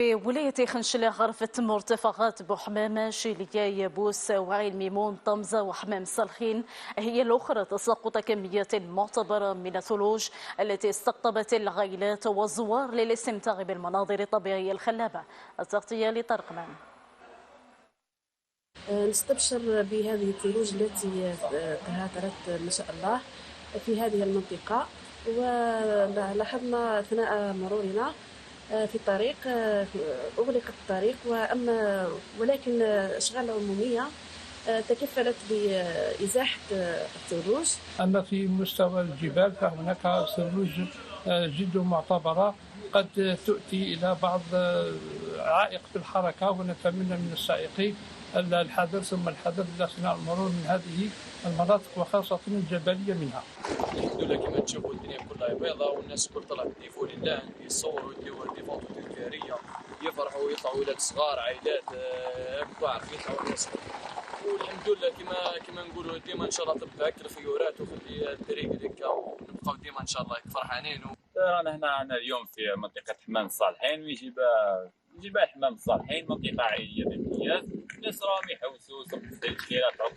في ولاية خنشلة غرفت مرتفعات بوحمامة شيلية يابوس وعين ميمون طمزة وحمام سلخين هي الأخرى تساقط كميات معتبرة من الثلوج التي استقطبت العائلات والزوار للاستمتاع بالمناظر الطبيعية الخلابة. التغطية لطرقمان. نستبشر بهذه الثلوج التي تهاطلت ما شاء الله في هذه المنطقة، ولاحظنا أثناء مرورنا في الطريق أغلق الطريق، ولكن أشغال عمومية تكفلت بإزاحة الثلوج. أما في مستوى الجبال فهناك ثلوج جد معتبرة قد تؤتي إلى بعض عائق في الحركة، ونتمنى من السائقين الحذر ثم الحذر أثناء المرور من هذه المناطق وخاصة الجبلية منها. الحمد لله كما تشوفوا الدنيا كلها بيضاء والناس الكل طلعت يهتفوا لله، يصوروا يديروا دي فوتو تذكارية، يفرحوا ويطلعوا ولاد صغار عائلات كبار يطلعوا الناس. والحمد لله كما نقولوا ديما ان شاء الله تبقى هكا الخيورات وخلي الطريق هكا ونبقاو ديما ان شاء الله فرحانين. رانا هنا اليوم في منطقة حمام الصالحين، ويجيبها حمام الصالحين منطقة عائلية بامتياز. الناس راهم يحوسوا صب السيارات